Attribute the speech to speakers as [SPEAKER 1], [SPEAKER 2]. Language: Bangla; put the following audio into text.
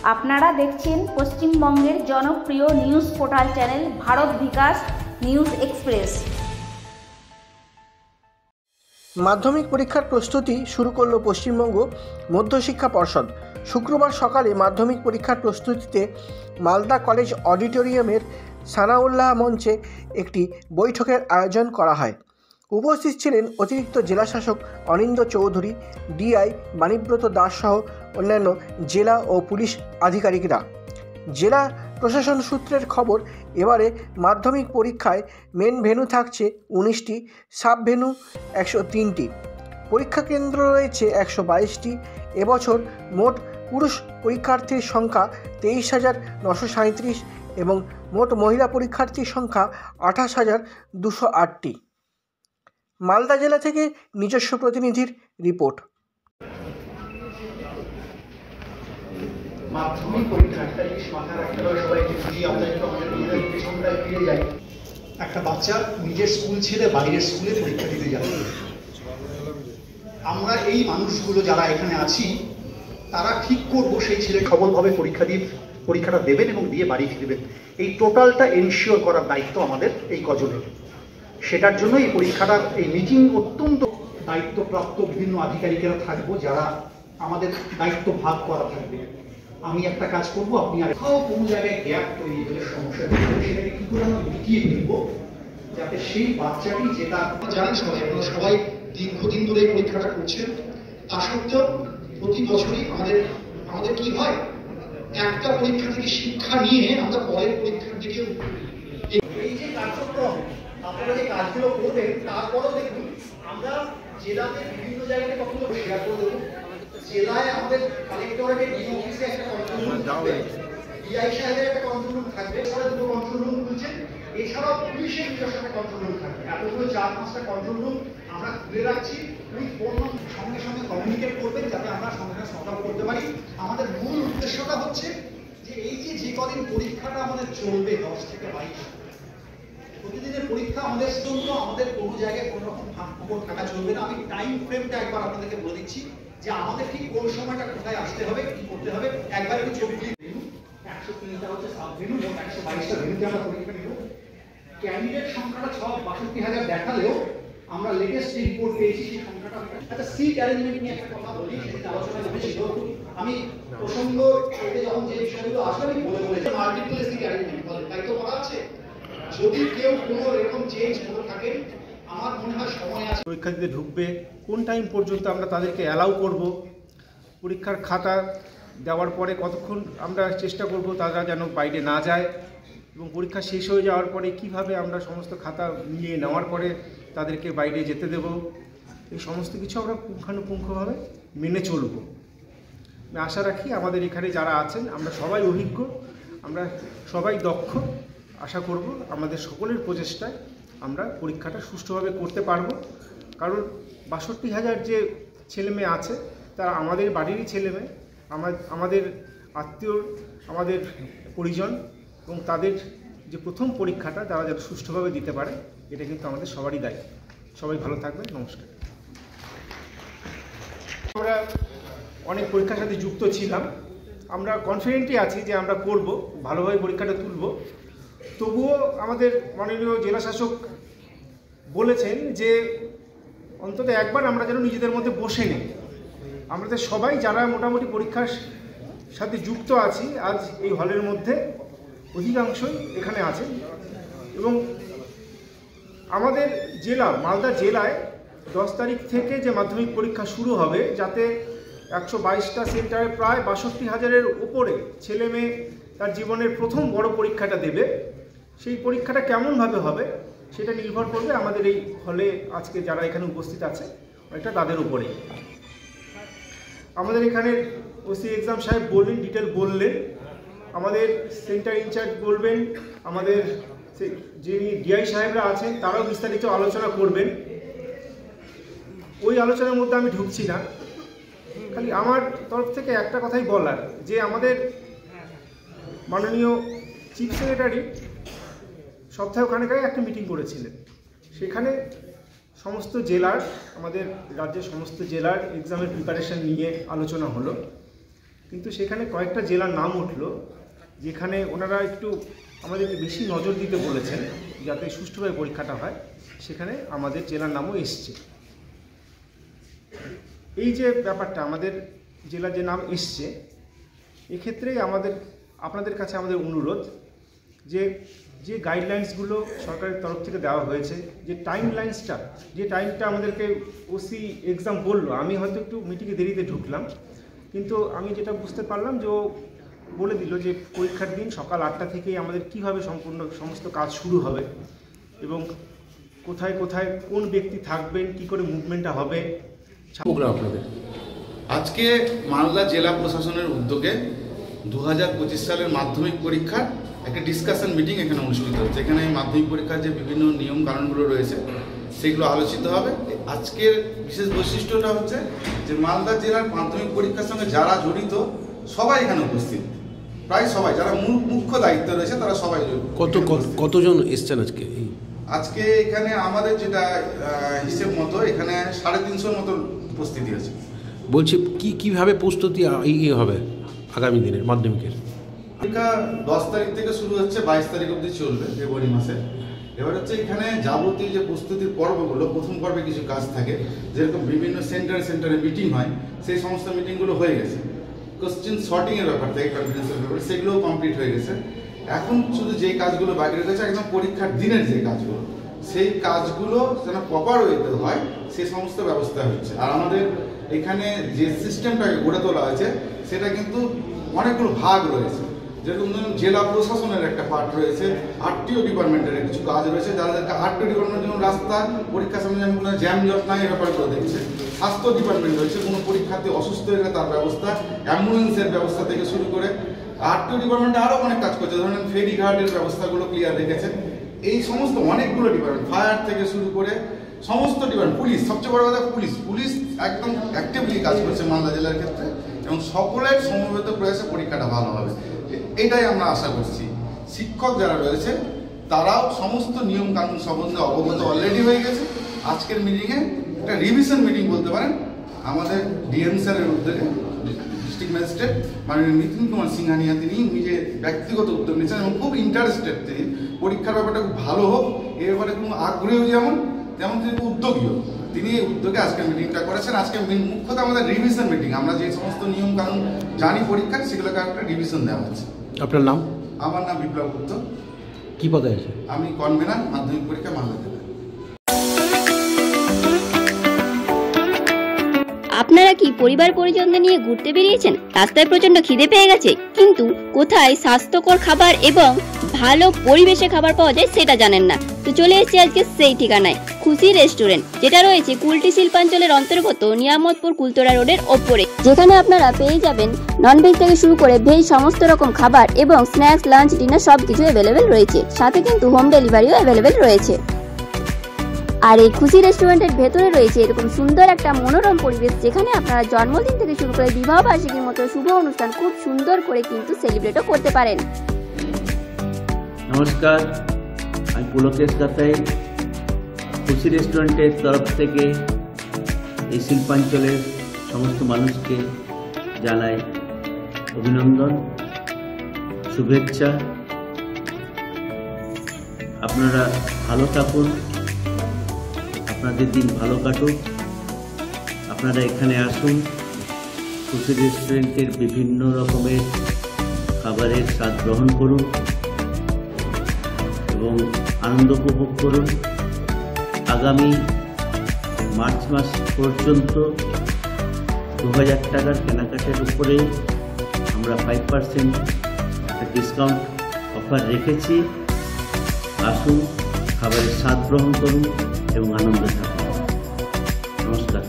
[SPEAKER 1] আপনারা দেখছেন পশ্চিমবঙ্গের জনপ্রিয় নিউজ পোর্টাল চ্যানেল ভারত বিকাশ নিউজ এক্সপ্রেস।
[SPEAKER 2] মাধ্যমিক পরীক্ষার প্রস্তুতি শুরু করল পশ্চিমবঙ্গ মধ্যশিক্ষা পর্ষদ। শুক্রবার সকালে মাধ্যমিক পরীক্ষার প্রস্তুতিতে মালদা কলেজ অডিটোরিয়ামের সানাউল্লাহ মঞ্চে একটি বৈঠকের আয়োজন করা হয়। উপস্থিত ছিলেন অতিরিক্ত জেলাশাসক অনিন্দ্য চৌধুরী, ডিআই বাণীব্রত দাস সহ অন্যান্য জেলা ও পুলিশ আধিকারিকরা। জেলা প্রশাসন সূত্রের খবর, এবারে মাধ্যমিক পরীক্ষায় মেন ভেন্যু থাকছে 19টি, সাব ভেন্যু 103টি, পরীক্ষা কেন্দ্র রয়েছে 122টি। এবছর মোট পুরুষ পরীক্ষার্থীর সংখ্যা 23,937 এবং মোট মহিলা পরীক্ষার্থীর সংখ্যা 28,208টি। মালদা জেলা থেকে নিজস্ব প্রতিনিধির রিপোর্ট।
[SPEAKER 3] মাধ্যমিক পরীক্ষা একটা জিনিস মাথায় রাখতে হবে সবাইকে, যদি আমরা একটু আমাদের নিজেদের পেছনটায় ফিরে যাই, একটা বাচ্চা নিজের স্কুল ছেড়ে বাইরের স্কুলে পরীক্ষা দিতে যাবে। আমরা এই মানুষগুলো যারা এখানে আছি তারা ঠিক করবো সেই ছেলে সফলভাবে পরীক্ষাটা দেবেন এবং দিয়ে বাড়ি ফিরবেন। এই টোটালটা এনশিওর করার দায়িত্ব আমাদের এই কজনের। সেটার জন্য এই পরীক্ষাটার এই মিটিং অত্যন্ত দায়িত্বপ্রাপ্ত বিভিন্ন আধিকারিকেরা থাকবো, যারা আমাদের দায়িত্ব ভাগ করা থাকবে। আমি একটা কাজ করবো, আপনি আর কোনো জায়গায় গ্যাপ তৈরি হলে সমস্যা সেটাকে কি করে আমরা মিটিয়ে ফেলবো, যাতে সেই বাচ্চাটি যেটা জানেন সবাই, আপনারা সবাই দীর্ঘদিন ধরে এই পরীক্ষাটা করছেন। তা সত্ত্বেও প্রতি বছরই আমাদের কি হয়, একটা পরীক্ষা থেকে শিক্ষা নিয়ে আমরা পরের পরীক্ষার দিকে এই যে কার্যক্রম আপনারা যে কাজগুলো করবেন, তারপরেও দেখুন আমরা জেলাতে বিভিন্ন জায়গায় কখনো শেয়ার করে দেবো। জেলায় আমাদের কালেক্টরেটের ডিও অফিসে একটা কন্ট্রোল রুম থাকবে, ডিআই সাহেবের একটা কন্ট্রোল রুম থাকবে, এছাড়া দুটো কন্ট্রোল রুম খুলছে, এছাড়াও পুলিশের নিজস্ব একটা কন্ট্রোল রুম থাকবে। এতগুলো 4-5টা কন্ট্রোল রুম আমরা খুলে রাখছি। ওই ফোন সঙ্গে সঙ্গে কমিউনিকেট করবেন যাতে আমরা সঙ্গে সঙ্গে সর্ট আউট করতে পারি। আমাদের মূল উদ্দেশ্যটা হচ্ছে যে এই যে কদিন পরীক্ষাটা আমাদের চলবে 10 থেকে 22 প্রতিদিনের পরীক্ষা, আমাদের জন্য আমাদের কোনো জায়গায় কোনো রকম ফাঁক থাকা চলবে না। আমি টাইম ফ্রেমটা একবার আপনাদেরকে বলে দিচ্ছি যে আমাদের ঠিক কোন সময়টা কোথায় আসতে হবে, কি করতে হবে। একবার একটু ছবি দিয়ে 103টা হচ্ছে সাব ভেন্যু, মোট 122টা ভেন্যুতে আমরা পরীক্ষা নেব। ক্যান্ডিডেট সংখ্যাটা 62,000 দেখালেও আমরা লেটেস্ট রিপোর্ট পেয়েছি সেই সংখ্যাটা। আচ্ছা, সিট অ্যারেঞ্জমেন্ট নিয়ে একটা কথা বলি, সেটা আলোচনা করেছিল। আমি প্রসঙ্গ যখন যে বিষয়গুলো আসলে আমি বলে মাল্টিপল সিট অ্যারেঞ্জমেন্ট বলে তাই তো করা আছে। যদি কেউ কোনো এরকম চেঞ্জ করে থাকেন, আমার মনে হয় সময় আছে।
[SPEAKER 4] পরীক্ষা দিতে ঢুকবে কোন টাইম পর্যন্ত আমরা তাদেরকে অ্যালাউ করব, পরীক্ষার খাতা দেওয়ার পরে কতক্ষণ আমরা চেষ্টা করব তারা যেন বাইরে না যায়, এবং পরীক্ষা শেষ হয়ে যাওয়ার পরে কিভাবে আমরা সমস্ত খাতা মিলিয়ে নেওয়ার পরে তাদেরকে বাইরে যেতে দেব, এই সমস্ত কিছু আমরা পুঙ্খানুপুঙ্খভাবে মেনে চলব। আমি আশা রাখি আমাদের এখানে যারা আছেন আমরা সবাই অভিজ্ঞ, আমরা সবাই দক্ষ। আশা করব আমাদের সকলের প্রচেষ্টায় আমরা পরীক্ষাটা সুষ্ঠুভাবে করতে পারবো। কারণ 62,000 যে ছেলেমেয়ে আছে তারা আমাদের বাড়িরই ছেলেমেয়ে, আমাদের আত্মীয়, আমাদের পরিজন, এবং তাদের যে প্রথম পরীক্ষাটা তারা যাতে সুষ্ঠুভাবে দিতে পারে, এটা কিন্তু আমাদের সবারই দায়িত্ব। সবাই ভালো থাকবেন, নমস্কার। আমরা অনেক পরীক্ষার সাথে যুক্ত ছিলাম, আমরা কনফিডেন্টই আছি যে আমরা করব, ভালোভাবে পরীক্ষাটা তুলব। তবুও আমাদের মাননীয় জেলাশাসক বলেছেন যে অন্তত একবার আমরা যেন নিজেদের মধ্যে বসে নিই। আমাদের সবাই যারা মোটামুটি পরীক্ষার সাথে যুক্ত আছি, আজ এই হলের মধ্যে অধিকাংশই এখানে আছেন, এবং আমাদের জেলা মালদা জেলায় 10 তারিখ থেকে যে মাধ্যমিক পরীক্ষা শুরু হবে, যাতে 122টা সেন্টারে প্রায় 62,000-এর উপরে ছেলে মেয়ে তার জীবনের প্রথম বড় পরীক্ষাটা দেবে। সেই পরীক্ষাটা কেমনভাবে হবে সেটা নির্ভর করবে আমাদের এই হলে আজকে যারা এখানে উপস্থিত আছে এটা তাদের উপরেই। আমাদের এখানে ওসি এক্সাম সাহেব বললেন, ডিটেল বললেন, আমাদের সেন্টার ইনচার্জ বলবেন, আমাদের যিনি ডিআই সাহেবরা আছেন তারাও বিস্তারিত আলোচনা করবেন। ওই আলোচনার মধ্যে আমি ঢুকছি না, খালি আমার তরফ থেকে একটা কথাই বলার, যে আমাদের মাননীয় চিফ সেক্রেটারি সপ্তাহখানেক আগে একটা মিটিং করেছিলেন। সেখানে সমস্ত জেলার, আমাদের রাজ্যের সমস্ত জেলার এক্সামের প্রিপারেশন নিয়ে আলোচনা হলো। কিন্তু সেখানে কয়েকটা জেলার নাম উঠলো যেখানে ওনারা একটু আমাদেরকে বেশি নজর দিতে বলেছেন যাতে সুষ্ঠুভাবে পরীক্ষাটা হয়, সেখানে আমাদের জেলার নামও এসছে। এই যে ব্যাপারটা আমাদের জেলার যে নাম এসছে, এক্ষেত্রে আপনাদের কাছে আমাদের অনুরোধ যে যে গাইডলাইন্সগুলো সরকারের তরফ থেকে দেওয়া হয়েছে, যে টাইমটা আমাদেরকে ওসি এক্সাম বললো, আমি হয়তো একটু মিটিংয়ে দেরিতে ঢুকলাম, কিন্তু আমি যেটা বুঝতে পারলাম যে ও বলে দিল যে পরীক্ষার দিন সকাল 8টা থেকেই আমাদের কীভাবে সমস্ত কাজ শুরু হবে এবং কোথায় কোথায় কোন ব্যক্তি থাকবেন, কি করে মুভমেন্টটা হবে।
[SPEAKER 5] আজকে মালদা জেলা প্রশাসনের উদ্যোগে 2025 সালের মাধ্যমিক পরীক্ষার একটা ডিসকাশন মিটিং এখানে অনুষ্ঠিত হচ্ছে। এখানে মাধ্যমিক পরীক্ষার যে বিভিন্ন নিয়ম কানুনগুলো রয়েছে সেগুলো আলোচিত হবে। আজকের বিশেষ বৈশিষ্ট্যটা হচ্ছে যে মালদা জেলার মাধ্যমিক পরীক্ষার সঙ্গে যারা জড়িত সবাই এখানে উপস্থিত, প্রায় সবাই, যারা মুখ্য দায়িত্ব রয়েছে তারা সবাই।
[SPEAKER 6] কতজন এসছেন আজকে?
[SPEAKER 5] আজকে এখানে আমাদের যেটা হিসেব মতো এখানে 350 মতো উপস্থিতি আছে।
[SPEAKER 6] বলছি কিভাবে প্রস্তুতি হবে আগামী দিনের মাধ্যমিকের?
[SPEAKER 5] পরীক্ষা 10 তারিখ থেকে শুরু হচ্ছে, 22 তারিখ অবধি চলবে ফেব্রুয়ারি মাসে। এবার হচ্ছে এখানে যাবতীয় যে প্রস্তুতির পর্বগুলো, প্রথম পর্বে কিছু কাজ থাকে, যেরকম বিভিন্ন সেন্টারে মিটিং হয়, সেই সমস্ত মিটিংগুলো হয়ে গেছে। কোশ্চেন শর্টিংয়ের ব্যাপার থেকে কনফিডেন্সের ব্যাপার, সেগুলোও কমপ্লিট হয়ে গেছে। এখন শুধু যে কাজগুলো বাকি রয়েছে একদম পরীক্ষার দিনের যে কাজগুলো, সেই কাজগুলো যেন প্রপার ওয়েতে হয় সেই সমস্ত ব্যবস্থা হচ্ছে। আর আমাদের এখানে যে সিস্টেমটাকে গড়ে তোলা হয়েছে সেটা কিন্তু অনেকগুলো ভাগ রয়েছে। যেরকম ধরুন জেলা প্রশাসনের একটা পার্ট রয়েছে, আরটিও ডিপার্টমেন্টের কিছু কাজ রয়েছে, যাদেরকে আরটিও ডিপার্টমেন্ট যেমন রাস্তা পরীক্ষার সামনে যেমন কোনো জ্যাম জট নাই এ ব্যাপারগুলো দেখছে। স্বাস্থ্য ডিপার্টমেন্ট রয়েছে, কোনো পরীক্ষার্থী অসুস্থ হয়ে গেলে তার ব্যবস্থা, অ্যাম্বুলেন্সের ব্যবস্থা থেকে শুরু করে আরটিও ডিপার্টমেন্টে আরও অনেক কাজ করছে। ধরেন ফেরিঘাটের ব্যবস্থাগুলো ক্লিয়ার রেখেছেন। এই সমস্ত অনেকগুলো ডিপার্টমেন্ট, ফায়ার থেকে শুরু করে সমস্ত ডিপার্টমেন্ট, পুলিশ, সবচেয়ে বড় কথা পুলিশ একদম অ্যাক্টিভলি কাজ করছে মালদা জেলার ক্ষেত্রে, এবং সকলের সমবেত প্রয়াসে পরীক্ষাটা ভালো হবে এটাই আমরা আশা করছি। শিক্ষক যারা রয়েছে তারাও সমস্ত নিয়ম কানুন সম্বন্ধে অবগত অলরেডি হয়ে গেছে। আজকের মিটিংয়ে একটা রিভিশন মিটিং বলতে পারেন, আমাদের ডিএম স্যারের উদ্যোগে ডিস্ট্রিক্ট ম্যাজিস্ট্রেট মাননীয় নিতিন কুমার সিংহানিয়া তিনি নিজে ব্যক্তিগত উদ্যোগ নিয়েছেন এবং খুব ইন্টারেস্টেড। তিনি পরীক্ষার ব্যাপারটা খুব ভালো হোক এ ব্যাপারে কোনো আগ্রহী তেমন তিনি উদ্যোগীও। তিনি এই উদ্যোগে আজকের মিটিংটা করেছেন। আজকে মুখ্যত আমাদের রিভিশন মিটিং, আমরা যে সমস্ত নিয়ম কানুন জানি পরীক্ষার সেগুলোকে একটা রিভিশন দেওয়া হচ্ছে।
[SPEAKER 6] আপনার নাম?
[SPEAKER 5] আমার নাম বিপ্লব গুপ্ত।
[SPEAKER 6] কি পদে আছে?
[SPEAKER 5] আমি কনভেনার মাধ্যমিক পরীক্ষা মালদা জেলা।
[SPEAKER 7] আপনারা কি পরিবার পরিজনদের নিয়ে ঘুরতে বেরিয়েছেন? রাস্তায় প্রচন্ড খিদে পেয়ে গেছে, কিন্তু কোথায় স্বাস্থ্যকর খাবার এবং ভালো পরিবেশে খাবার পাওয়া যায় সেটা জানেন না। তো চলে এসেছি আজকে সেই ঠিকানায়, খুশি রেস্টুরেন্ট, যেটা রয়েছে কুলটি শিল্পাঞ্চলের অন্তর্গত নিয়ামতপুর কুলতরা রোডের ওপরে, যেখানে আপনারা পেয়ে যাবেন ননভেজ থেকে শুরু করে ভেজ সমস্ত রকম খাবার এবং স্ন্যাক্স, লাঞ্চ, ডিনার সবকিছু অ্যাভেলেবেল রয়েছে। সাথে কিন্তু হোম ডেলিভারিও অ্যাভেলেবেল রয়েছে। আর এই খুশি রেস্টুরেন্টের ভেতরে রয়েছে এরকম সুন্দর একটা মনোরম পরিবেশ, যেখানে আপনারা জন্মদিন থেকে শুরু করে বিবাহ বার্ষিকীর মতো শুভ অনুষ্ঠান খুব সুন্দর করে কিন্তু সেলিব্রেটও করতে পারেন।
[SPEAKER 8] নমস্কার, আমি পুলকেশ গাতাই। খুশি রেস্টুরেন্টের তরফ থেকে এই শিল্পাঞ্চলের সমস্ত মানুষকে জানাই অভিনন্দন, শুভেচ্ছা। আপনারা ভালো থাকুন, আপনাদের দিন ভালো কাটুক। আপনারা এখানে আসুন, খুশি রেস্টুরেন্টের বিভিন্ন রকমের খাবারের স্বাদ গ্রহণ করুন এবং আনন্দ উপভোগ করুন। আগামী মার্চ মাস পর্যন্ত 2000 টাকার কেনাকাটার উপরে আমরা 5% ডিসকাউন্ট অফার রেখেছি। আসুন, খাবারের স্বাদ গ্রহণ করুন এবং আনন্দ থাকুন। নমস্কার।